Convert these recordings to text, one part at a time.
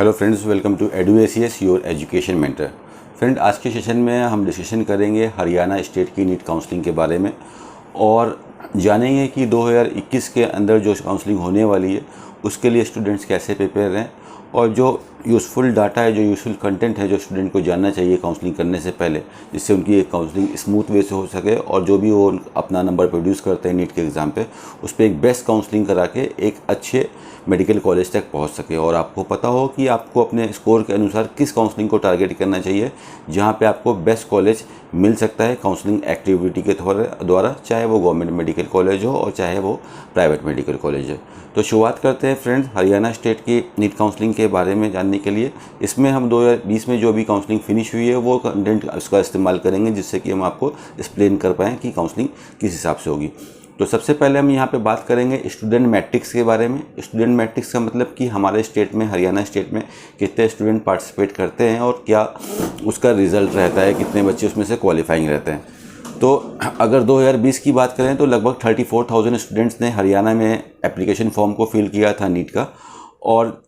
Hello friends, welcome to EduACS your education mentor. Friend, आज के session में हम डिस्कशन करेंगे हरियाणा स्टेट की नीट काउंसलिंग के बारे में और जानेंगे कि 2021 के अंदर जो काउंसलिंग होने वाली है उसके लिए स्टूडेंट्स कैसे प्रिपेयर हैं और जो यूज़फुल डाटा है, जो यूज़फुल कंटेंट है जो स्टूडेंट को जानना चाहिए काउंसलिंग करने से पहले, जिससे उनकी एक काउंसलिंग स्मूथ वे से हो सके और जो भी वो अपना नंबर प्रोड्यूस करते हैं नीट के एग्ज़ाम पे उस पर एक बेस्ट काउंसलिंग करा के एक अच्छे मेडिकल कॉलेज तक पहुंच सके। और आपको पता हो कि आपको अपने स्कोर के अनुसार किस काउंसलिंग को टारगेट करना चाहिए, जहां पे आपको बेस्ट कॉलेज मिल सकता है काउंसलिंग एक्टिविटी के द्वारा, चाहे वो गवर्नमेंट मेडिकल कॉलेज हो और चाहे वो प्राइवेट मेडिकल कॉलेज है। तो शुरुआत करते हैं फ्रेंड्स हरियाणा स्टेट की नीट काउंसलिंग के बारे में जानने के लिए। इसमें हम 2020 में जो भी काउंसलिंग फिनिश हुई है वो कंटेंट उसका इस्तेमाल करेंगे, जिससे कि हम आपको एक्सप्लेन कर पाएँ कि काउंसलिंग किस हिसाब से होगी। तो सबसे पहले हम यहाँ पे बात करेंगे स्टूडेंट मैट्रिक्स के बारे में। स्टूडेंट मैट्रिक्स का मतलब कि हमारे स्टेट में, हरियाणा स्टेट में कितने स्टूडेंट पार्टिसिपेट करते हैं और क्या उसका रिज़ल्ट रहता है, कितने बच्चे उसमें से क्वालिफाइंग रहते हैं। तो अगर 2020 की बात करें तो लगभग 34,000 स्टूडेंट्स ने हरियाणा में एप्लीकेशन फॉर्म को फिल किया था नीट का, और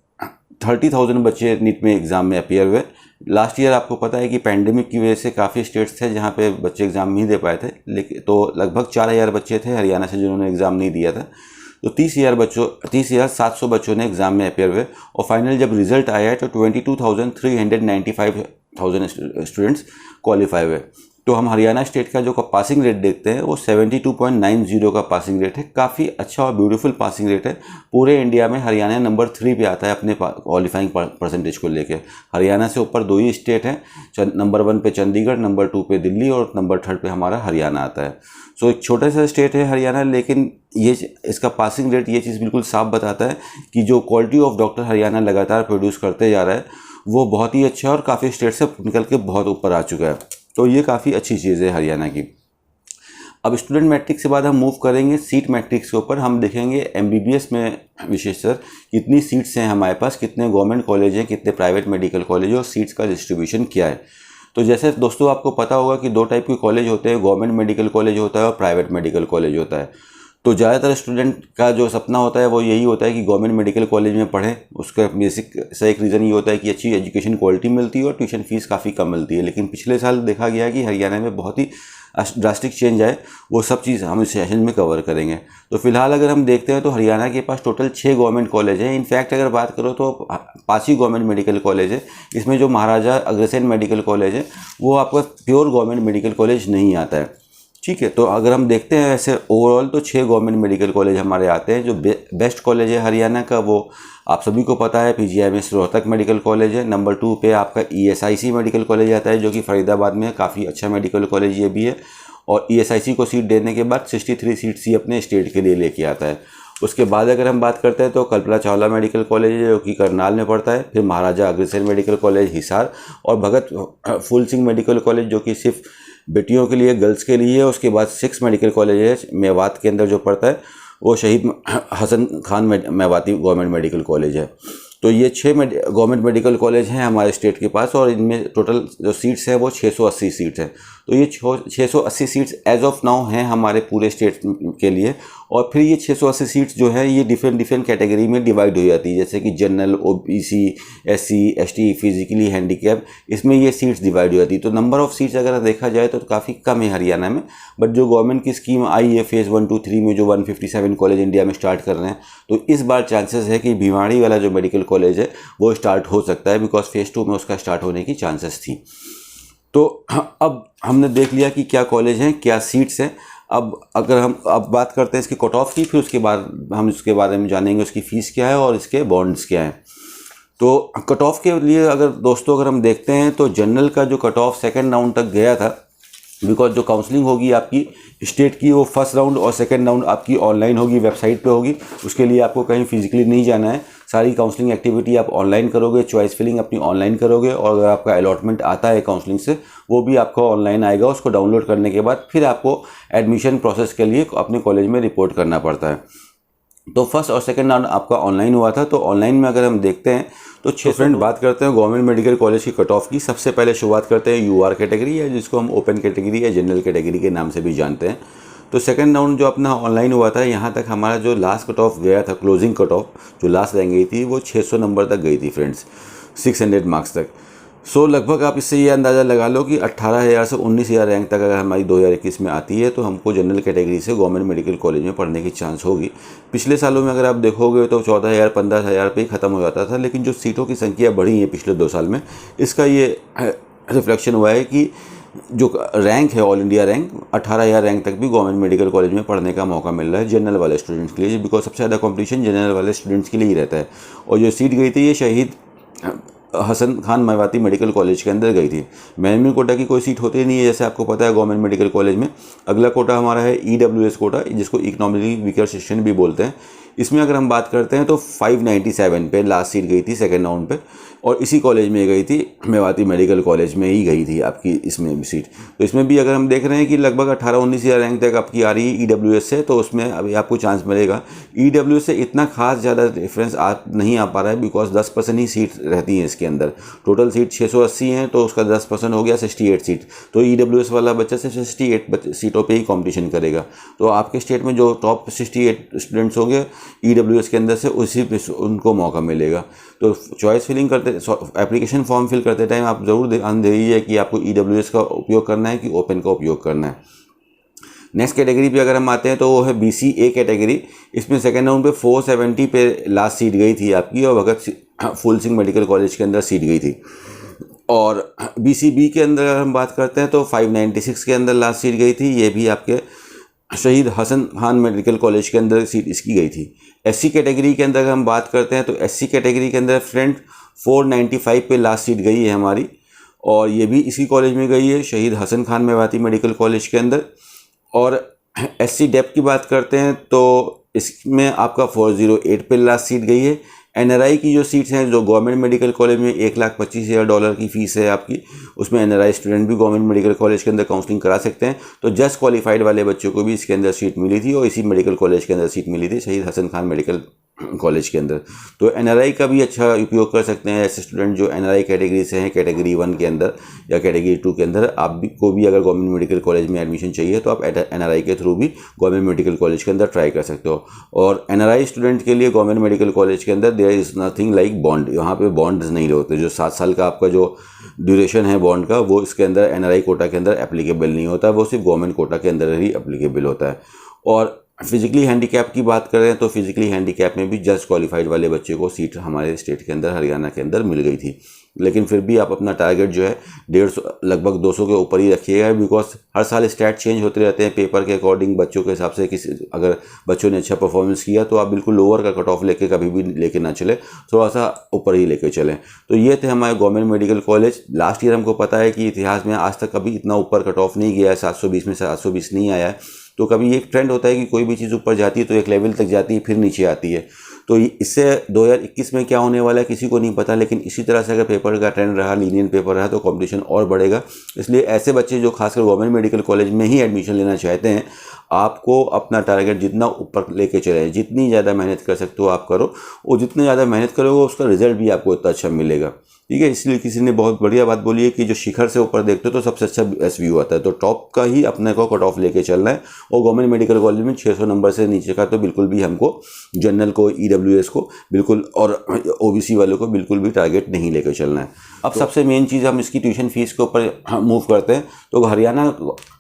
30,000 बच्चे नीट में एग्ज़ाम में अपीयर हुए। लास्ट ईयर आपको पता है कि पैंडेमिक की वजह से काफ़ी स्टेट्स थे जहाँ पे बच्चे एग्ज़ाम नहीं दे पाए थे, लेकिन तो लगभग 4,000 बच्चे थे हरियाणा से जिन्होंने एग्ज़ाम नहीं दिया था। तो 30,700 बच्चों ने एग्ज़ाम में अपीयर हुए और फाइनल जब रिज़ल्ट आया तो 22,395 स्टूडेंट्स क्वालिफाई हुए। तो हम हरियाणा स्टेट का जो पासिंग रेट देखते हैं वो 72.90 का पासिंग रेट है। काफ़ी अच्छा और ब्यूटीफुल पासिंग रेट है। पूरे इंडिया में हरियाणा नंबर 3 पे आता है अपने क्वालिफाइंग परसेंटेज को लेके। हरियाणा से ऊपर 2 ही स्टेट हैं, नंबर 1 पे चंडीगढ़, नंबर 2 पे दिल्ली और नंबर 3 पे हमारा हरियाणा आता है। सो एक छोटा सा स्टेट है हरियाणा, लेकिन ये इसका पासिंग रेट ये चीज़ बिल्कुल साफ बताता है कि जो क्वालिटी ऑफ डॉक्टर हरियाणा लगातार प्रोड्यूस करते जा रहा है वो बहुत ही अच्छा है और काफ़ी स्टेट से निकल के बहुत ऊपर आ चुका है। तो ये काफ़ी अच्छी चीज़ है हरियाणा की। अब स्टूडेंट मैट्रिक्स के बाद हम मूव करेंगे सीट मैट्रिक्स के ऊपर। हम देखेंगे MBBS में विशेषकर कितनी सीट्स हैं हमारे पास, कितने गवर्नमेंट कॉलेज हैं, कितने प्राइवेट मेडिकल कॉलेज और सीट्स का डिस्ट्रीब्यूशन क्या है। तो जैसे दोस्तों आपको पता होगा कि 2 टाइप के कॉलेज होते हैं, गवर्नमेंट मेडिकल कॉलेज होता है और प्राइवेट मेडिकल कॉलेज होता है। तो ज़्यादातर स्टूडेंट का जो सपना होता है वो यही होता है कि गवर्नमेंट मेडिकल कॉलेज में पढ़ें। उसका बेसिक सा एक रीज़न ये होता है कि अच्छी एजुकेशन क्वालिटी मिलती है और ट्यूशन फीस काफ़ी कम मिलती है। लेकिन पिछले साल देखा गया कि हरियाणा में बहुत ही ड्रास्टिक चेंज आए, वो सब चीज़ हम इस सेशन में कवर करेंगे। तो फिलहाल अगर हम देखते हैं तो हरियाणा के पास टोटल 6 गवर्नमेंट कॉलेज हैं। इनफैक्ट अगर बात करो तो 5 ही गवर्नमेंट मेडिकल कॉलेज है। इसमें जो महाराजा अग्रसेन मेडिकल कॉलेज है वो आपका प्योर गवर्नमेंट मेडिकल कॉलेज नहीं आता है, ठीक है। तो अगर हम देखते हैं ऐसे ओवरऑल तो 6 गवर्नमेंट मेडिकल कॉलेज हमारे आते हैं। जो बेस्ट कॉलेज है हरियाणा का वो आप सभी को पता है, PGIMS रोहतक मेडिकल कॉलेज है। नंबर 2 पे आपका ESIC मेडिकल कॉलेज आता है जो कि फरीदाबाद में है, काफ़ी अच्छा मेडिकल कॉलेज ये भी है। और ESIC को सीट देने के बाद 63 सीट्स ही अपने स्टेट के लिए लेके आता है। उसके बाद अगर हम बात करते हैं तो कल्पना चावला मेडिकल कॉलेज है जो कि करनाल में पड़ता है। फिर महाराजा अग्रसेन मेडिकल कॉलेज हिसार और भगत फूल सिंह मेडिकल कॉलेज जो कि सिर्फ बेटियों के लिए, गर्ल्स के लिए है। उसके बाद 6 मेडिकल कॉलेज है मेवात के अंदर जो पड़ता है वो Shaheed Hasan Khan Mewati government medical college है। तो ये 6 गवर्नमेंट मेडिकल कॉलेज हैं हमारे स्टेट के पास और इनमें टोटल जो सीट्स हैं वो 680 सीट्स हैं। तो ये 680 सीट्स एज ऑफ नाउ हैं हमारे पूरे स्टेट के लिए। और फिर ये 680 सीट्स जो है ये डिफरेंट कैटेगरी में डिवाइड हो जाती है, जैसे कि general, OBC, SC, ST, physically handicap, इसमें ये सीट्स डिवाइड हो जाती है। तो नंबर ऑफ़ सीट्स अगर देखा जाए तो काफ़ी कम है हरियाणा में। बट जो गवर्नमेंट की स्कीम आई है फेज़ 1, 2, 3 में जो 157 कॉलेज इंडिया में स्टार्ट कर रहे हैं, तो इस बार चांसेस है कि भिवाड़ी वाला जो मेडिकल कॉलेज है वो स्टार्ट हो सकता है, बिकॉज फेज़ 2 में उसका स्टार्ट होने की चांसेस थी। तो अब हमने देख लिया कि क्या कॉलेज हैं, क्या सीट्स हैं। अब अगर हम बात करते हैं इसकी कट ऑफ की, फिर उसके बाद हम इसके बारे में जानेंगे उसकी फ़ीस क्या है और इसके बॉन्ड्स क्या हैं। तो कट ऑफ के लिए अगर हम देखते हैं तो जनरल का जो कट ऑफ 2nd राउंड तक गया था, बिकॉज जो काउंसलिंग होगी आपकी स्टेट की वो 1st राउंड और 2nd राउंड आपकी ऑनलाइन होगी, वेबसाइट पे होगी। उसके लिए आपको कहीं फिजिकली नहीं जाना है, सारी काउंसलिंग एक्टिविटी आप ऑनलाइन करोगे, चॉइस फिलिंग अपनी ऑनलाइन करोगे और अगर आपका अलॉटमेंट आता है काउंसलिंग से वो भी आपको ऑनलाइन आएगा। उसको डाउनलोड करने के बाद फिर आपको एडमिशन प्रोसेस के लिए अपने कॉलेज में रिपोर्ट करना पड़ता है। तो 1st और 2nd राउंड आपका ऑनलाइन हुआ था। तो ऑनलाइन में अगर हम देखते हैं तो 6 फ्रेंड बात करते हैं गवर्नमेंट मेडिकल कॉलेज की कट ऑफ की। सबसे पहले शुरुआत करते हैं UR कैटेगरी है, जिसको हम ओपन कैटेगरी या जनरल कैटेगरी के नाम से भी जानते हैं। तो 2nd राउंड जो अपना ऑनलाइन हुआ था, यहाँ तक हमारा जो लास्ट कट ऑफ गया था, क्लोजिंग कट ऑफ जो लास्ट रह गई थी वो 600 नंबर तक गई थी फ्रेंड्स। 600 मार्क्स तक। सो लगभग आप इससे ये अंदाज़ा लगा लो कि 18,000 से 19,000 रैंक तक अगर हमारी 2021 में आती है तो हमको जनरल कैटेगरी से गवर्नमेंट मेडिकल कॉलेज में पढ़ने की चांस होगी। पिछले सालों में अगर आप देखोगे तो 14,000 15,000 पे ही ख़त्म हो जाता था, लेकिन जो सीटों की संख्या बढ़ी है पिछले 2 साल में, इसका ये रिफ्लेक्शन हुआ है कि जो रैंक है ऑल इंडिया रैंक 18,000 रैंक तक भी गवर्नमेंट मेडिकल कॉलेज में पढ़ने का मौका मिल रहा है जनरल वाले स्टूडेंट्स के लिए, बिकॉज सबसे ज़्यादा कंपटीशन जनरल वाले स्टूडेंट्स के लिए ही रहता है। और जो सीट गई थी ये शहीद हसन खान मेवाती मेडिकल कॉलेज के अंदर गई थी। मैनेजमेंट कोटा की कोई सीट होती नहीं है, जैसे आपको पता है गवर्नमेंट मेडिकल कॉलेज में। अगला कोटा हमारा है EWS कोटा, जिसको इकोनॉमिकली वीकर सेक्शन भी बोलते हैं। इसमें अगर हम बात करते हैं तो 597 पे लास्ट सीट गई थी सेकेंड राउंड पे, और इसी कॉलेज में गई थी, मेवाती मेडिकल कॉलेज में ही गई थी आपकी इसमें भी सीट। तो इसमें भी अगर हम देख रहे हैं कि लगभग 18-19,000 रैंक तक आपकी आ रही है EWS से, तो उसमें अभी आपको चांस मिलेगा। EWS से इतना खास ज़्यादा डिफरेंस नहीं आ पा रहा है, बिकॉज 10% ही सीट रहती है इसके अंदर। टोटल सीट 680 हैं, तो उसका 10% हो गया 68 सीट। तो EWS वाला बच्चा सिर्फ 68 सीटों पर ही कॉम्पिटिशन करेगा। तो आपके स्टेट में जो टॉप 68 स्टूडेंट्स होंगे EWS के अंदर से, उसी पे उनको मौका मिलेगा। तो चॉइस फिलिंग करते, एप्लीकेशन फॉर्म फिल करते टाइम आप ज़रूर ध्यान दीजिए कि आपको EWS का उपयोग करना है कि ओपन का उपयोग करना है। नेक्स्ट कैटेगरी पे अगर हम आते हैं तो वो है BCA कैटेगरी। इसमें सेकेंड राउंड पे 470 पे लास्ट सीट गई थी आपकी, और भगत फूल सिंह मेडिकल कॉलेज के अंदर सीट गई थी। और BCB के अंदर अगर हम बात करते हैं तो 596 के अंदर लास्ट सीट गई थी, ये भी आपके शहीद हसन खान मेडिकल कॉलेज के अंदर सीट इसकी गई थी। SC कैटेगरी के अंदर अगर हम बात करते हैं तो SC कैटेगरी के अंदर फ्रेंड 495 पे लास्ट सीट गई है हमारी, और ये भी इसी कॉलेज में गई है, शहीद हसन खान मेवाती मेडिकल कॉलेज के अंदर। और SC डेप की बात करते हैं तो इसमें आपका 408 पे लास्ट सीट गई है। NRI की जो सीट्स हैं, जो गवर्नमेंट मेडिकल कॉलेज में $1,25,000 की फ़ीस है आपकी, उसमें NRI स्टूडेंट भी गवर्नमेंट मेडिकल कॉलेज के अंदर काउंसलिंग करा सकते हैं। तो जस्ट क्वालिफाइड वाले बच्चों को भी इसके अंदर सीट मिली थी, और इसी मेडिकल कॉलेज के अंदर सीट मिली थी शहीद हसन खान मेडिकल कॉलेज के अंदर। तो NRI का भी अच्छा उपयोग कर सकते हैं ऐसे स्टूडेंट जो NRI कैटेगरी से हैं, कैटेगरी 1 के अंदर या कैटेगरी 2 के अंदर। आप भी को भी अगर गवर्नमेंट मेडिकल कॉलेज में एडमिशन चाहिए तो आप NRI के थ्रू भी गवर्नमेंट मेडिकल कॉलेज के अंदर ट्राई कर सकते हो। और NRI स्टूडेंट के लिए गवर्नमेंट मेडिकल कॉलेज के अंदर there is nothing like bond, यहाँ पे बॉन्ड्स नहीं होते। जो 7 साल का आपका जो ड्यूरेशन है बॉन्ड का, वो इसके अंदर NRI कोटा के अंदर एप्लीकेबल नहीं होता, वो सिर्फ गवर्नमेंट कोटा के अंदर ही एप्लीकेबल होता है। और फिजिकली हैंडीकैप की बात करें तो फिजिकली हैंडीकैप में भी जस्ट क्वालिफाइड वाले बच्चे को सीट हमारे स्टेट के अंदर, हरियाणा के अंदर मिल गई थी। लेकिन फिर भी आप अपना टारगेट जो है 150 लगभग 200 के ऊपर ही रखिएगा, बिकॉज हर साल स्टैट चेंज होते रहते हैं पेपर के अकॉर्डिंग बच्चों के हिसाब से। किसी अगर बच्चों ने अच्छा परफॉर्मेंस किया तो आप बिल्कुल लोअर का कट ऑफ लेके कभी भी लेके ना चले, थोड़ा सा ऊपर ही लेके चलें। तो ये थे हमारे government medical college. Last year हमको पता है कि इतिहास में आज तक कभी इतना ऊपर कट ऑफ नहीं गया है, 720 में से 720 नहीं आया है। तो कभी एक ट्रेंड होता है कि कोई भी चीज़ ऊपर जाती है तो एक लेवल तक जाती है, फिर नीचे आती है। तो इससे 2021 में क्या होने वाला है किसी को नहीं पता, लेकिन इसी तरह से अगर पेपर का ट्रेंड रहा, लीनियन पेपर रहा, तो कंपटीशन और बढ़ेगा। इसलिए ऐसे बच्चे जो खासकर गवर्नमेंट मेडिकल कॉलेज में ही एडमिशन लेना चाहते हैं, आपको अपना टारगेट जितना ऊपर लेके चले, जितनी ज़्यादा मेहनत कर सकते हो आप करो, और जितनी ज़्यादा मेहनत करोगे उसका रिजल्ट भी आपको इतना अच्छा मिलेगा। ठीक है, इसलिए किसी ने बहुत बढ़िया बात बोली है कि जो शिखर से ऊपर देखते हो तो सबसे अच्छा बेस्ट व्यू आता है। तो टॉप का ही अपने को कट ऑफ लेके चलना है, और गवर्नमेंट मेडिकल कॉलेज में 600 नंबर से नीचे का तो बिल्कुल भी हमको जनरल को, EWS को बिल्कुल, और OBC वालों को बिल्कुल भी टारगेट नहीं लेकर चलना है। अब सबसे मेन चीज़, हम इसकी ट्यूशन फीस के ऊपर मूव करते हैं। तो हरियाणा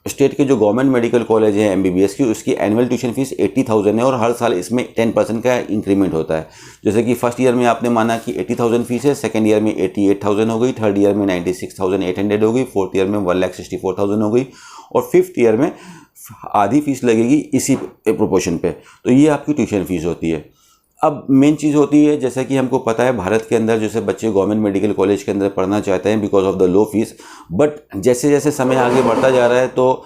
स्टेट के जो गवर्नमेंट मेडिकल कॉलेज है MBBS की, उसकी एनुअल ट्यूशन फीस 80,000 है, और हर साल इसमें 10% का इंक्रीमेंट होता है। जैसे कि फर्स्ट ईयर में आपने माना कि 80,000 फीस है, सेकेंड ईयर में 88,000 हो गई, थर्ड ईयर में 96,800 हो गई, फोर्थ ईयर में 1,64,000 हो गई, और फिफ्थ ईयर में आधी फीस लगेगी इसी प्रोपोर्शन पे। तो ये आपकी ट्यूशन फीस होती है। अब मेन चीज़ होती है, जैसा कि हमको पता है भारत के अंदर जैसे बच्चे गवर्नमेंट मेडिकल कॉलेज के अंदर पढ़ना चाहते हैं because of the low fees, but जैसे जैसे समय आगे बढ़ता जा रहा है तो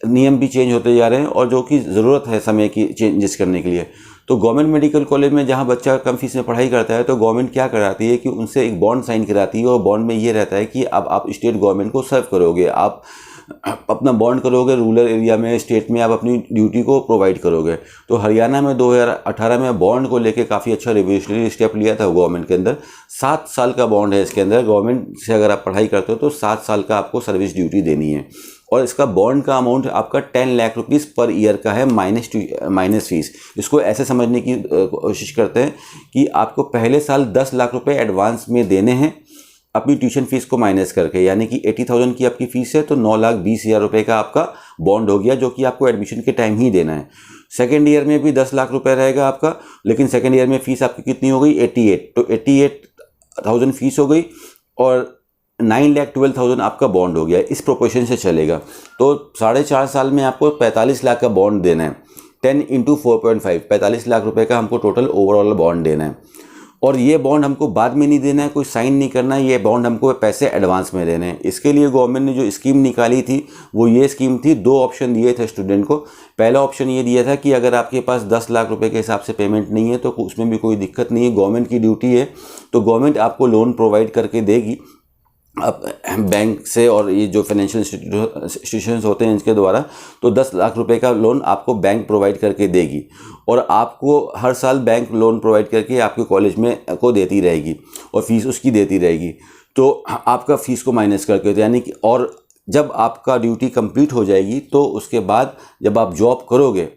नियम भी चेंज होते जा रहे हैं, और जो कि ज़रूरत है समय की चेंजेस करने के लिए। तो गवर्नमेंट मेडिकल कॉलेज में जहाँ बच्चा कम फीस में पढ़ाई करता है तो गवर्नमेंट क्या कराती है कि उनसे एक बॉन्ड साइन कराती है, और बॉन्ड में ये रहता है कि अब आप स्टेट गवर्नमेंट को सर्व करोगे, आप अपना बॉन्ड करोगे, रूरल एरिया में, स्टेट में आप अपनी ड्यूटी को प्रोवाइड करोगे। तो हरियाणा में 2018 में बॉन्ड को लेके काफ़ी अच्छा रिवोल्यूशनरी स्टेप लिया था गवर्नमेंट के अंदर। 7 साल का बॉन्ड है इसके अंदर, गवर्नमेंट से अगर आप पढ़ाई करते हो तो 7 साल का आपको सर्विस ड्यूटी देनी है, और इसका बॉन्ड का अमाउंट आपका 10 लाख रुपीज़ पर ईयर का है, माइनस फीस। इसको ऐसे समझने की कोशिश करते हैं कि आपको पहले साल 10 लाख रुपए एडवांस में देने हैं, अपनी ट्यूशन फीस को माइनस करके, यानी कि 80,000 की आपकी फीस है तो 9,20,000 रुपये का आपका बॉन्ड हो गया, जो कि आपको एडमिशन के टाइम ही देना है। सेकेंड ईयर में भी 10 लाख रुपए रहेगा आपका, लेकिन सेकेंड ईयर में फीस आपकी कितनी हो गई 88, तो 88,000 फीस हो गई और 9,12,000 आपका बॉन्ड हो गया। इस प्रोपोर्शन से चलेगा तो 4.5 साल में आपको 45 लाख का बॉन्ड देना है। 10 × 4.5 45 लाख रुपए का हमको टोटल ओवरऑल बॉन्ड देना है। और ये बॉन्ड हमको बाद में नहीं देना है, कोई साइन नहीं करना है, ये बॉन्ड हमको पैसे एडवांस में देने हैं। इसके लिए गवर्नमेंट ने जो स्कीम निकाली थी वो ये स्कीम थी, 2 ऑप्शन दिए थे स्टूडेंट को। पहला ऑप्शन ये दिया था कि अगर आपके पास 10 लाख रुपए के हिसाब से पेमेंट नहीं है तो उसमें भी कोई दिक्कत नहीं है, गवर्नमेंट की ड्यूटी है तो गवर्नमेंट आपको लोन प्रोवाइड करके देगी अब बैंक से, और ये जो फाइनेंशियल इंस्टीट्यूशंस होते हैं इनके द्वारा, तो 10 लाख रुपए का लोन आपको बैंक प्रोवाइड करके देगी और आपको हर साल बैंक लोन प्रोवाइड करके आपके कॉलेज में को देती रहेगी और फीस उसकी देती रहेगी। तो आपका फीस को माइनस करके, यानी कि, और जब आपका ड्यूटी कंप्लीट हो जाएगी तो उसके बाद जब आप जॉब करोगे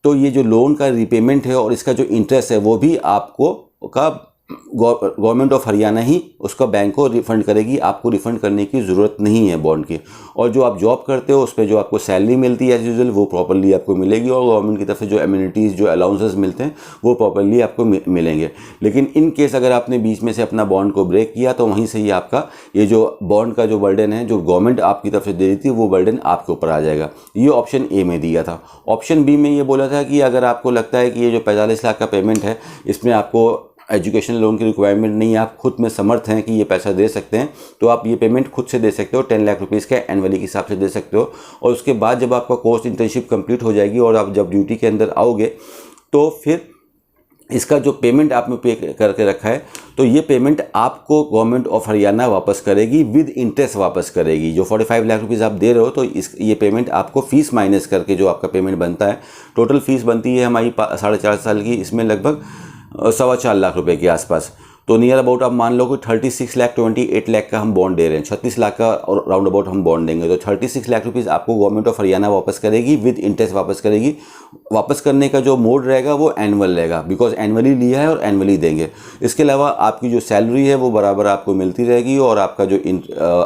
तो ये जो लोन का रिपेमेंट है और इसका जो इंटरेस्ट है वो भी आपको का गवर्नमेंट ऑफ हरियाणा ही उसका बैंक को रिफ़ंड करेगी, आपको रिफ़ंड करने की ज़रूरत नहीं है बॉन्ड की। और जो आप जॉब करते हो उस पर जो आपको सैलरी मिलती है एज यूजुअल वो प्रॉपर्ली आपको मिलेगी और गवर्नमेंट की तरफ से जो एमिनिटीज़ जो अलाउंसेस मिलते हैं वो प्रॉपर्ली आपको मिलेंगे। लेकिन इन केस अगर आपने बीच में से अपना बॉन्ड को ब्रेक किया तो वहीं से ही आपका ये जो बॉन्ड का जो बर्डन है जो गवर्नमेंट आपकी तरफ से दे रही थी वो बर्डन आपके ऊपर आ जाएगा। ये ऑप्शन ए में दिया था। ऑप्शन बी में ये बोला था कि अगर आपको लगता है कि ये जो 45 लाख का पेमेंट है इसमें आपको एजुकेशन लोन की रिक्वायरमेंट नहीं है, आप खुद में समर्थ हैं कि ये पैसा दे सकते हैं, तो आप ये पेमेंट खुद से दे सकते हो, 10 लाख रुपीज़ का एनुअली के हिसाब से दे सकते हो। और उसके बाद जब आपका कोर्स इंटर्नशिप कंप्लीट हो जाएगी और आप जब ड्यूटी के अंदर आओगे तो फिर इसका जो पेमेंट आपने पे करके रखा है तो ये पेमेंट आपको गवर्नमेंट ऑफ हरियाणा वापस करेगी, विद इंटरेस्ट वापस करेगी। जो 45 लाख रुपीज़ आप दे रहे हो तो ये पेमेंट आपको फीस माइनस करके जो आपका पेमेंट बनता है, टोटल फीस बनती है हमारी 4.5 साल की, इसमें लगभग 4.25 लाख रुपए के आसपास, तो नियर अबाउट आप मान लो कि 36 लाख का हम बॉन्ड दे रहे हैं, 36 लाख का और राउंड अबाउट हम बॉन्ड देंगे, तो 36 लाख रुपीज़ आपको गवर्नमेंट ऑफ हरियाणा वापस करेगी, विद इंटरेस्ट वापस करेगी। वापस करने का जो मोड रहेगा वो एनुअल रहेगा, बिकॉज एनुअली लिया है और एनुअली देंगे। इसके अलावा आपकी जो सैलरी है वो बराबर आपको मिलती रहेगी और आपका जो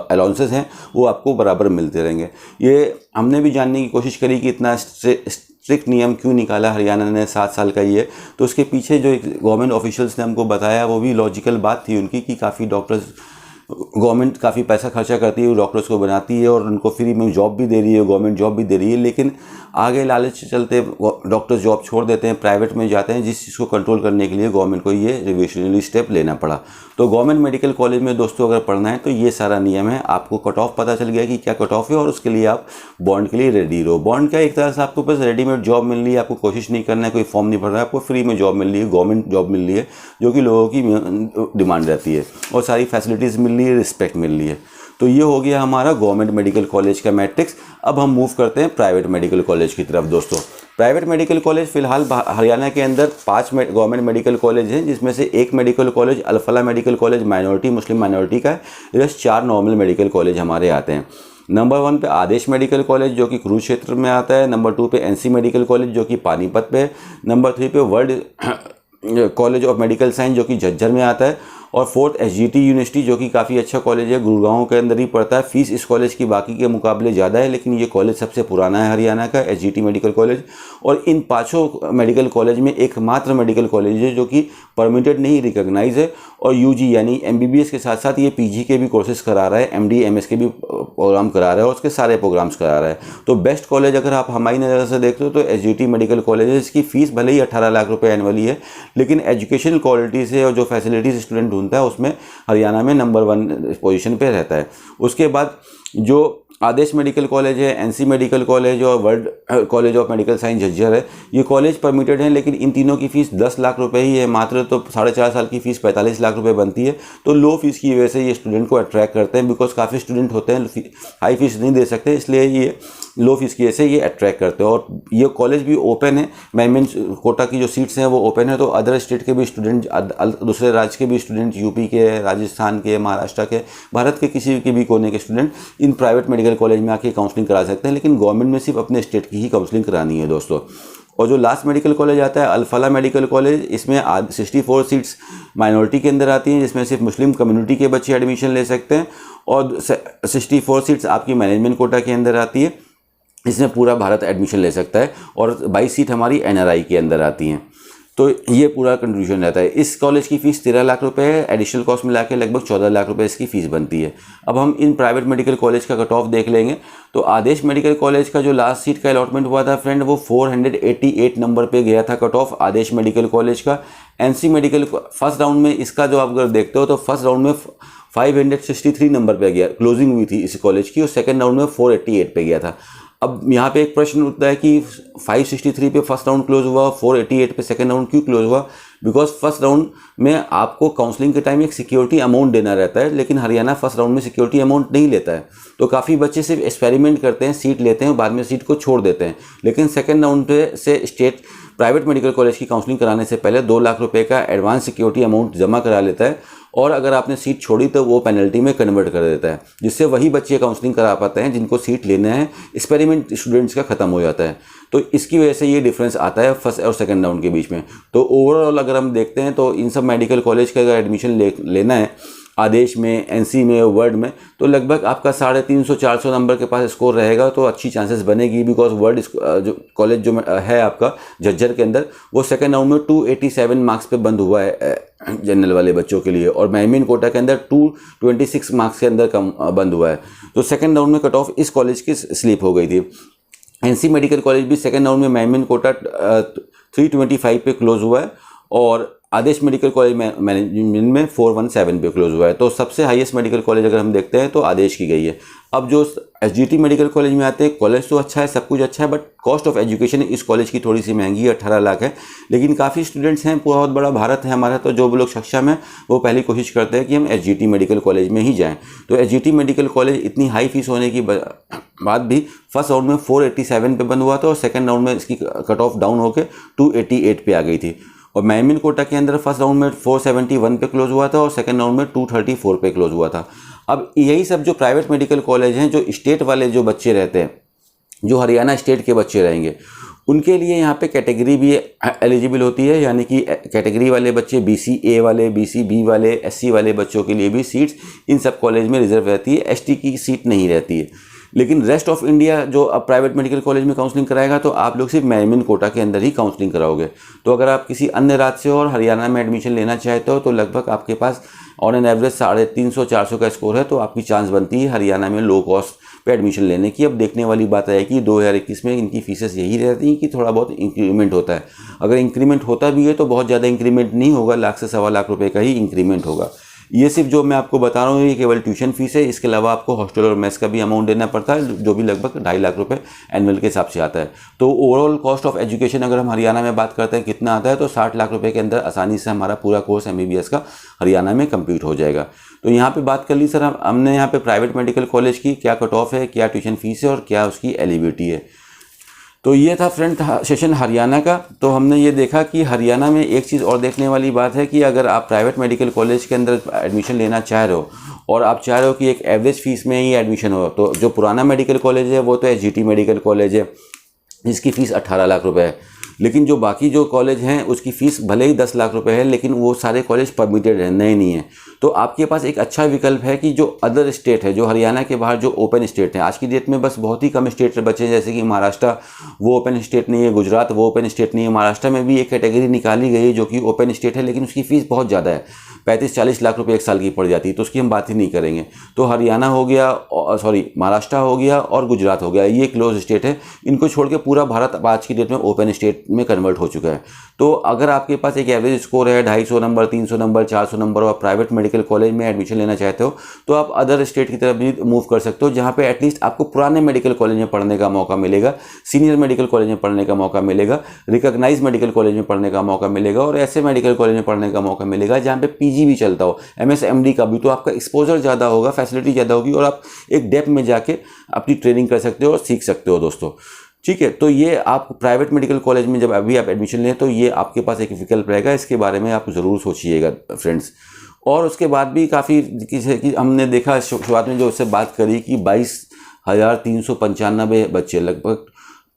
अलाउंसेस हैं वो आपको बराबर मिलते रहेंगे। ये हमने भी जानने की कोशिश करी कि इतना स्ट्रिक्ट नियम क्यों निकाला हरियाणा ने 7 साल का ये, तो उसके पीछे जो गवर्नमेंट ऑफिशियल्स ने हमको बताया वो भी लॉजिकल बात थी उनकी कि काफ़ी डॉक्टर्स, गवर्नमेंट काफ़ी पैसा खर्चा करती है डॉक्टर्स को बनाती है और उनको फ्री में जॉब भी दे रही है, गवर्नमेंट जॉब भी दे रही है, लेकिन आगे लालच के चलते डॉक्टर्स जॉब छोड़ देते हैं, प्राइवेट में जाते हैं, जिस चीज़ को कंट्रोल करने के लिए गवर्नमेंट को ये रिवोल्यूशनरी स्टेप लेना पड़ा। तो गवर्नमेंट मेडिकल कॉलेज में दोस्तों अगर पढ़ना है तो ये सारा नियम है, आपको कट ऑफ पता चल गया कि क्या कट ऑफ है और उसके लिए आप बॉन्ड के लिए रेडी रहो। बॉन्ड का एक तरह से आपको बस रेडीमेड जॉब मिल रही है, आपको कोशिश नहीं करना है, कोई फॉर्म नहीं भर रहा है, आपको फ्री में जॉब मिल रही है, गवर्नमेंट जॉब मिल रही है जो कि लोगों की डिमांड रहती है और सारी फैसिलिटीज़ मिल रही है, रिस्पेक्ट मिल रही है। तो ये हो गया हमारा गवर्नमेंट मेडिकल कॉलेज का मैट्रिक्स। अब हम मूव करते हैं प्राइवेट मेडिकल कॉलेज की तरफ। दोस्तों प्राइवेट मेडिकल कॉलेज फिलहाल हरियाणा के अंदर 5 गवर्नमेंट मेडिकल कॉलेज हैं, जिसमें से एक medical college Alfalah medical college minority मुस्लिम माइनॉरिटी का है, जस्ट 4 नॉर्मल मेडिकल कॉलेज हमारे आते हैं। नंबर 1 पे आदेश मेडिकल कॉलेज जो कि कुरुक्षेत्र में आता है, नंबर 2 पे एनसी मेडिकल कॉलेज जो कि पानीपत पे है, नंबर 3 पे world college of medical science जो कि झज्जर में आता है, और 4th एसजीटी यूनिवर्सिटी जो कि काफ़ी अच्छा कॉलेज है, गुड़गांव के अंदर ही पड़ता है। फीस इस कॉलेज की बाकी के मुकाबले ज़्यादा है, लेकिन ये कॉलेज सबसे पुराना है हरियाणा का, एसजीटी मेडिकल कॉलेज। और इन 5 मेडिकल कॉलेज में एकमात्र मेडिकल कॉलेज है जो कि परमिटेड नहीं, रिकॉग्नाइज है, और यूजी यानी एमबीबीएस के साथ साथ ये पीजी के भी कोर्सेज करा रहा है, एमडी एमएस के भी प्रोग्राम करा रहा है और उसके सारे प्रोग्राम्स करा रहा है। तो बेस्ट कॉलेज अगर आप हमारी नज़र से देखते हो तो एसजीटी मेडिकल कॉलेज है, इसकी फ़ीस भले ही 18 लाख रुपये एनुअली है, लेकिन एजुकेशनल क्वालिटी से और जो फैसिलिटीज़ स्टूडेंट ढूंढता है उसमें हरियाणा में नंबर 1 पोजीशन पे रहता है। उसके बाद जो आदेश मेडिकल कॉलेज है, एनसी मेडिकल कॉलेज और world college of medical science Jhajjar है, ये कॉलेज परमिटेड हैं, लेकिन इन तीनों की फ़ीस 10 लाख रुपए ही है मात्र, तो 4.5 साल की फ़ीस 45 लाख रुपए बनती है। तो लो फीस की वजह से ये स्टूडेंट को अट्रैक्ट करते हैं, बिकॉज काफ़ी स्टूडेंट होते हैं हाई फीस नहीं दे सकते, इसलिए ये लो फीस की वजह से ये अट्रैक्ट करते हैं। और ये कॉलेज भी ओपन है, मेंस कोटा की जो सीट्स हैं वो ओपन है, तो अदर स्टेट के भी स्टूडेंट, दूसरे राज्य के भी स्टूडेंट, यूपी के, राजस्थान के, महाराष्ट्र के, भारत के किसी के भी कोने के student in private medical college में आके काउंसलिंग करा सकते हैं, लेकिन गवर्नमेंट में सिर्फ अपने स्टेट की ही काउंसलिंग करानी है दोस्तों। और जो लास्ट मेडिकल कॉलेज आता है अल-फलाह मेडिकल कॉलेज, इसमें 64 सीट्स माइनॉरिटी के अंदर आती हैं, जिसमें सिर्फ मुस्लिम कम्युनिटी के बच्चे एडमिशन ले सकते हैं, और 64 सीट्स आपकी मैनेजमेंट कोटा के अंदर आती है, इसमें पूरा भारत एडमिशन ले सकता है, और 22 सीट हमारी NRI के अंदर आती हैं। तो ये पूरा कंक्लूजन रहता है। इस कॉलेज की फ़ीस 13 लाख रुपए है, एडिशनल कॉस्ट मिला के लगभग 14 लाख रुपए इसकी फ़ीस बनती है। अब हम इन प्राइवेट मेडिकल कॉलेज का कट ऑफ देख लेंगे। तो आदेश मेडिकल कॉलेज का जो लास्ट सीट का अलॉटमेंट हुआ था फ्रेंड, वो 488 नंबर पे गया था कट ऑफ आदेश मेडिकल कॉलेज का। NC मेडिकल फर्स्ट राउंड में इसका जो आप अगर देखते हो तो फर्स्ट राउंड में 563 नंबर पे गया, क्लोजिंग हुई थी इस कॉलेज की, और सेकेंड राउंड में 488 पे गया था। अब यहाँ पे एक प्रश्न उठता है कि 563 पे फर्स्ट राउंड क्लोज हुआ, 488 पे सेकंड राउंड क्यों क्लोज हुआ? बिकॉज फर्स्ट राउंड में आपको काउंसलिंग के टाइम एक सिक्योरिटी अमाउंट देना रहता है, लेकिन हरियाणा फर्स्ट राउंड में सिक्योरिटी अमाउंट नहीं लेता है। तो काफ़ी बच्चे सिर्फ एक्सपेरिमेंट करते हैं, सीट लेते हैं और बाद में सीट को छोड़ देते हैं। लेकिन सेकेंड राउंड पे से स्टेट प्राइवेट मेडिकल कॉलेज की काउंसलिंग कराने से पहले 2 लाख रुपए का एडवांस सिक्योरिटी अमाउंट जमा करा लेता है, और अगर आपने सीट छोड़ी तो वो पेनल्टी में कन्वर्ट कर देता है, जिससे वही बच्चे काउंसलिंग करा पाते हैं जिनको सीट लेना है। एक्सपेरिमेंट स्टूडेंट्स का खत्म हो जाता है। तो इसकी वजह से ये डिफरेंस आता है फर्स्ट और सेकंड राउंड के बीच में। तो ओवरऑल अगर हम देखते हैं तो इन सब मेडिकल कॉलेज का अगर एडमिशन लेना है आदेश में, NC में, वर्ड में, तो लगभग आपका 350-400 नंबर के पास स्कोर रहेगा तो अच्छी चांसेस बनेगी। बिकॉज वर्ड जो कॉलेज जो है आपका झज्जर के अंदर, वो सेकेंड राउंड में 287 मार्क्स पे बंद हुआ है जनरल वाले बच्चों के लिए, और मैनेजमेंट कोटा के अंदर 226 मार्क्स के अंदर कम बंद हुआ है। तो सेकेंड राउंड में कट ऑफ इस कॉलेज की स्लिप हो गई थी। NC मेडिकल कॉलेज भी सेकेंड राउंड में मैनेजमेंट कोटा 325 पे क्लोज हुआ है, और आदेश मेडिकल कॉलेज मैनेजमेंट में 417 पे क्लोज हुआ है। तो सबसे हाईएस्ट मेडिकल कॉलेज अगर हम देखते हैं तो आदेश की गई है। अब जो SGT मेडिकल कॉलेज में आते हैं, कॉलेज तो अच्छा है, सब कुछ अच्छा है, बट कॉस्ट ऑफ एजुकेशन इस कॉलेज की थोड़ी सी महंगी है, 18 लाख है। लेकिन काफ़ी स्टूडेंट्स हैं, बहुत बड़ा भारत है हमारा, तो जो लोग सक्षम हैं वो पहली कोशिश करते हैं कि हम SGT मेडिकल कॉलेज में ही जाएँ। तो SGT मेडिकल कॉलेज इतनी हाई फीस होने की बाद भी फर्स्ट राउंड में 487 पे बंद हुआ था, और सेकेंड राउंड में इसकी कट ऑफ डाउन होकर 288 पे आ गई थी। और मैनेजमेंट कोटा के अंदर फर्स्ट राउंड में 471 पे क्लोज हुआ था, और सेकंड राउंड में 234 पे क्लोज हुआ था। अब यही सब जो प्राइवेट मेडिकल कॉलेज हैं, जो स्टेट वाले जो बच्चे रहते हैं, जो हरियाणा स्टेट के बच्चे रहेंगे, उनके लिए यहाँ पे कैटेगरी भी एलिजिबल होती है। यानी कि कैटेगरी वाले बच्चे, BC-A वाले, BC-B वाले, SC वाले बच्चों के लिए भी सीट्स इन सब कॉलेज में रिजर्व रहती है, ST की सीट नहीं रहती है। लेकिन रेस्ट ऑफ इंडिया जो अब प्राइवेट मेडिकल कॉलेज में काउंसलिंग कराएगा, तो आप लोग सिर्फ मैनेजमेंट कोटा के अंदर ही काउंसलिंग कराओगे। तो अगर आप किसी अन्य राज्य से और हरियाणा में एडमिशन लेना चाहते हो, तो लगभग आपके पास ऑन एन एवरेज 350-400 का स्कोर है, तो आपकी चांस बनती है हरियाणा में लो कॉस्ट पे एडमिशन लेने की। अब देखने वाली बात है कि 2021 में इनकी फीसेस यही रहती हैं कि थोड़ा बहुत इंक्रीमेंट होता है। अगर इंक्रीमेंट होता भी है तो बहुत ज़्यादा इंक्रीमेंट नहीं होगा, लाख से 1.25 लाख रुपए का ही इंक्रीमेंट होगा। ये सिर्फ जो मैं आपको बता रहा हूँ ये केवल ट्यूशन फीस है। इसके अलावा आपको हॉस्टल और मेस का भी अमाउंट देना पड़ता है, जो भी लगभग 2.5 लाख रुपए एनुअल के हिसाब से आता है। तो ओवरऑल कॉस्ट ऑफ एजुकेशन अगर हम हरियाणा में बात करते हैं कितना आता है, तो 60 लाख रुपए के अंदर आसानी से हमारा पूरा कोर्स MBBS का हरियाणा में कंप्लीट हो जाएगा। तो यहाँ पे बात कर ली सर हमने यहाँ पे प्राइवेट मेडिकल कॉलेज की क्या कट ऑफ है, क्या ट्यूशन फीस है और क्या उसकी एलिजिबिलिटी है। तो ये था फ्रेंड सेशन हरियाणा का। तो हमने ये देखा कि हरियाणा में एक चीज़ और देखने वाली बात है कि अगर आप प्राइवेट मेडिकल कॉलेज के अंदर एडमिशन लेना चाह रहे हो और आप चाह रहे हो कि एक एवरेज फीस में ही एडमिशन हो, तो जो पुराना मेडिकल कॉलेज है वो तो SGT मेडिकल कॉलेज है, जिसकी फ़ीस 18 लाख रुपए है। लेकिन जो बाकी जो कॉलेज हैं उसकी फ़ीस भले ही 10 लाख रुपए है, लेकिन वो सारे कॉलेज परमिटेड है, नए नहीं है। तो आपके पास एक अच्छा विकल्प है कि जो अदर स्टेट है, जो हरियाणा के बाहर जो ओपन स्टेट है, आज की डेट में बस बहुत ही कम स्टेट बचे हैं, जैसे कि महाराष्ट्र वो ओपन स्टेट नहीं है, गुजरात वो ओपन स्टेट नहीं है। महाराष्ट्र में भी एक कैटेगरी निकाली गई है जो कि ओपन स्टेट है, लेकिन उसकी फ़ीस बहुत ज़्यादा है, 35-40 लाख रुपए एक साल की पड़ जाती है, तो उसकी हम बात ही नहीं करेंगे। तो हरियाणा हो गया, महाराष्ट्र हो गया और गुजरात हो गया, ये क्लोज स्टेट है। इनको छोड़ के पूरा भारत आज की डेट में ओपन स्टेट में कन्वर्ट हो चुका है। तो अगर आपके पास एक एवरेज स्कोर है 250 नंबर, 300 नंबर, 400 नंबर और प्राइवेट मेडिकल कॉलेज में एडमिशन लेना चाहते हो, तो आप अदर स्टेट की तरफ भी मूव कर सकते हो, जहाँ पे एटलीस्ट आपको पुराने मेडिकल कॉलेज में पढ़ने का मौका मिलेगा, सीनियर मेडिकल कॉलेज में पढ़ने का मौका मिलेगा, रिकॉग्नाइज मेडिकल कॉलेज में पढ़ने का मौका मिलेगा और ऐसे मेडिकल कॉलेज में पढ़ने का मौका मिलेगा जहाँ पे PG भी चलता हो, MS MD का भी। तो आपका एक्सपोजर ज़्यादा होगा, फैसिलिटी ज़्यादा होगी और आप एक डेप्थ में जाके अपनी ट्रेनिंग कर सकते हो और सीख सकते हो दोस्तों। ठीक है, तो ये आप प्राइवेट मेडिकल कॉलेज में जब अभी आप एडमिशन लें तो ये आपके पास एक विकल्प रहेगा, इसके बारे में आप ज़रूर सोचिएगा फ्रेंड्स। और उसके बाद भी काफ़ी कि हमने देखा शुरुआत में जो उससे बात करी कि 22,395 बच्चे लगभग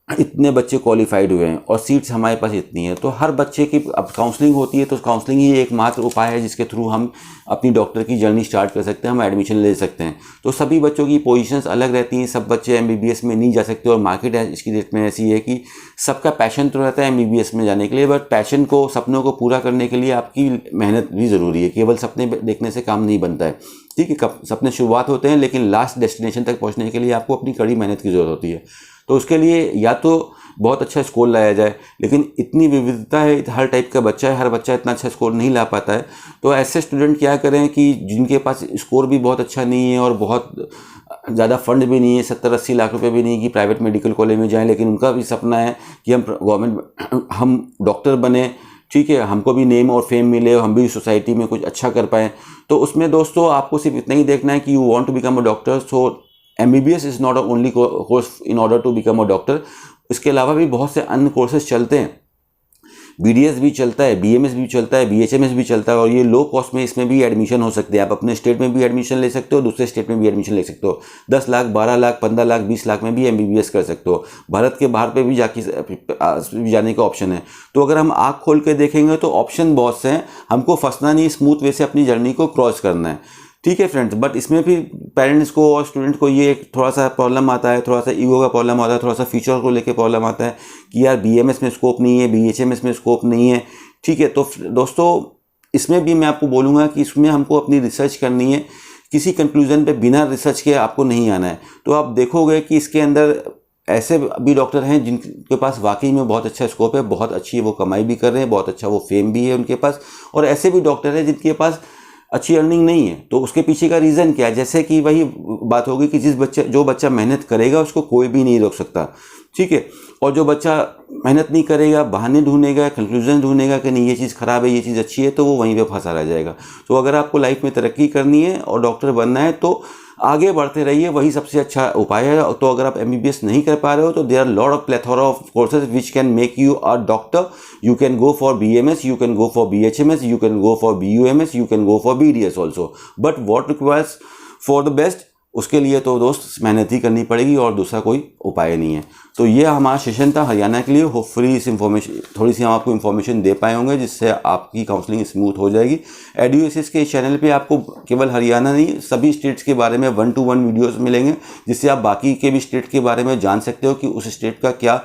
इतने बच्चे क्वालिफाइड हुए हैं और सीट्स हमारे पास इतनी है, तो हर बच्चे की अब काउंसलिंग होती है, तो काउंसलिंग ही एकमात्र उपाय है जिसके थ्रू हम अपनी डॉक्टर की जर्नी स्टार्ट कर सकते हैं, हम एडमिशन ले सकते हैं। तो सभी बच्चों की पोजीशंस अलग रहती हैं, सब बच्चे एमबीबीएस में नहीं जा सकते और मार्केट इसकी डेट में ऐसी है कि सबका पैशन तो रहता है एमबीबीएस में जाने के लिए, बट पैशन को, सपनों को पूरा करने के लिए आपकी मेहनत भी ज़रूरी है। केवल सपने देखने से काम नहीं बनता है, ठीक है। सपने शुरुआत होते हैं लेकिन लास्ट डेस्टिनेशन तक पहुँचने के लिए आपको अपनी कड़ी मेहनत की ज़रूरत होती है। तो उसके लिए या तो बहुत अच्छा स्कोर लाया जाए, लेकिन इतनी विविधता है, हर टाइप का बच्चा है, हर बच्चा इतना अच्छा स्कोर नहीं ला पाता है। तो ऐसे स्टूडेंट क्या करें कि जिनके पास स्कोर भी बहुत अच्छा नहीं है और बहुत ज़्यादा फंड भी नहीं है, 70-80 लाख रुपए भी नहीं कि प्राइवेट मेडिकल कॉलेज में जाएं, लेकिन उनका भी सपना है कि हम डॉक्टर बने, ठीक है, हमको भी नेम और फेम मिले और हम भी सोसाइटी में कुछ अच्छा कर पाएँ। तो उसमें दोस्तों आपको सिर्फ इतना ही देखना है कि you want to become a doctor, so MBBS is not a only course in order to become a doctor. इसके अलावा भी बहुत से अन्य कोर्सेज चलते हैं, BDS भी चलता है, BMS भी चलता है, BHMS भी चलता है, और ये लो कॉस्ट में इसमें भी एडमिशन हो सकते हैं। आप अपने स्टेट में भी एडमिशन ले सकते हो, दूसरे स्टेट में भी एडमिशन ले सकते हो। 10 लाख, 12 लाख, 15 लाख, 20 लाख में भी MBBS कर सकते हो। भारत के बाहर पे भी जाने का ऑप्शन है। तो अगर हम आँख खोल के देखेंगे तो ऑप्शन बहुत से हैं, हमको फंसना नहीं, स्मूथ वे से अपनी जर्नी को क्रॉस करना है, ठीक है फ्रेंड्स। बट इसमें भी पेरेंट्स को और स्टूडेंट को ये थोड़ा सा प्रॉब्लम आता है, थोड़ा सा ईगो का प्रॉब्लम आता है, थोड़ा सा फ्यूचर को लेके प्रॉब्लम आता है कि यार BMS में स्कोप नहीं है, BHMS में स्कोप नहीं है, ठीक है। तो दोस्तों इसमें भी मैं आपको बोलूँगा कि इसमें हमको अपनी रिसर्च करनी है, किसी कंक्लूजन पे बिना रिसर्च के आपको नहीं आना है। तो आप देखोगे कि इसके अंदर ऐसे भी डॉक्टर हैं जिनके पास वाकई में बहुत अच्छा स्कोप है, बहुत अच्छी वो कमाई भी कर रहे हैं, बहुत अच्छा वो फेम भी है उनके पास, और ऐसे भी डॉक्टर हैं जिनके पास अच्छी अर्निंग नहीं है। तो उसके पीछे का रीज़न क्या है? जैसे कि वही बात होगी कि जो बच्चा मेहनत करेगा उसको कोई भी नहीं रोक सकता, ठीक है। और जो बच्चा मेहनत नहीं करेगा, बहाने ढूंढेगा, कंक्लूजन ढूंढेगा कि नहीं ये चीज़ ख़राब है, ये चीज़ अच्छी है, तो वो वहीं पे फंसा रह जाएगा। तो अगर आपको लाइफ में तरक्की करनी है और डॉक्टर बनना है तो आगे बढ़ते रहिए, वही सबसे अच्छा उपाय है। तो अगर आप MBBS नहीं कर पा रहे हो तो there are lot of plethora of courses which can make you a doctor. You can go for BMS, you can go for BHMS, you can go for BUMS, you can go for BDS also, but what requires for the best, उसके लिए तो दोस्त मेहनत ही करनी पड़ेगी और दूसरा कोई उपाय नहीं है। तो ये हमारा सेशन था हरियाणा के लिए। होपफुली इस इन्फॉर्मेशन थोड़ी सी हम आपको इन्फॉर्मेशन दे पाए होंगे जिससे आपकी काउंसलिंग स्मूथ हो जाएगी। एडुएसिस के चैनल पे आपको केवल हरियाणा नहीं, सभी स्टेट्स के बारे में 1-to-1 वीडियोस मिलेंगे, जिससे आप बाकी के भी स्टेट के बारे में जान सकते हो कि उस स्टेट का क्या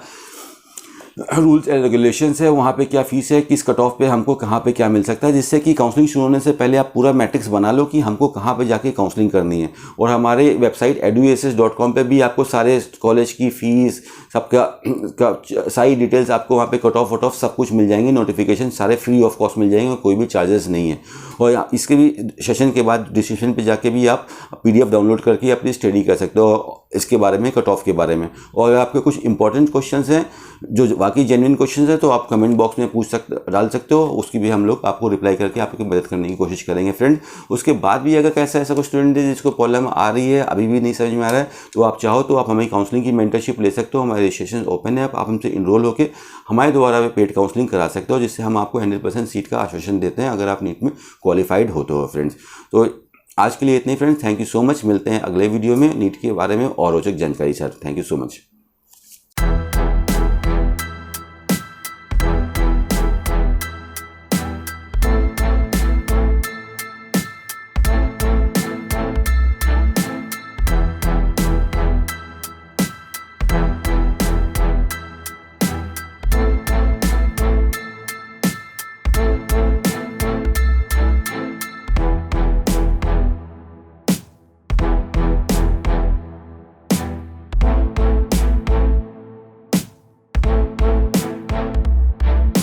रूल्स एंड रेगुलेशंस है, वहाँ पे क्या फीस है, किस कट ऑफ पे हमको कहाँ पे क्या मिल सकता है, जिससे कि काउंसलिंग शुरू होने से पहले आप पूरा मैट्रिक्स बना लो कि हमको कहाँ पे जाके काउंसलिंग करनी है। और हमारे वेबसाइट eduasis.com पे भी आपको सारे कॉलेज की फ़ीस सबका सारी डिटेल्स आपको वहाँ पे कट ऑफ सब कुछ मिल जाएंगे, नोटिफिकेशन सारे फ्री ऑफ कॉस्ट मिल जाएंगे, कोई भी चार्जेस नहीं है। और इसके भी सेशन के बाद डिस्क्रिप्शन पे जाके भी आप PDF डाउनलोड करके अपनी स्टडी कर सकते हो इसके बारे में, कट ऑफ के बारे में। और अगर आपके कुछ इंपॉर्टेंट क्वेश्चंस हैं जो वाकई जेन्युइन क्वेश्चंस है तो आप कमेंट बॉक्स में डाल सकते हो, उसकी भी हम लोग आपको रिप्लाई करके आपकी मदद करने की कोशिश करेंगे फ्रेंड। उसके बाद भी अगर ऐसा कोई स्टूडेंट है जिसको प्रॉब्लम आ रही है, अभी भी नहीं समझ में आ रहा है, तो आप चाहो तो आप हमारी काउंसलिंग की मेंटरशिप ले सकते हो। हमारे रजिस्ट्रेशन ओपन है, आप हमसे इनरोल होकर हमारे द्वारा पेड काउंसलिंग करा सकते हो, जिससे हम आपको 100% सीट का आश्वासन देते हैं अगर आप नीट में क्वालिफाइड होते हो फ्रेंड्स। तो आज के लिए इतने friends, thank you so much. मिलते हैं अगले वीडियो में नीट के बारे में और रोचक जानकारी साथ। Thank you so much.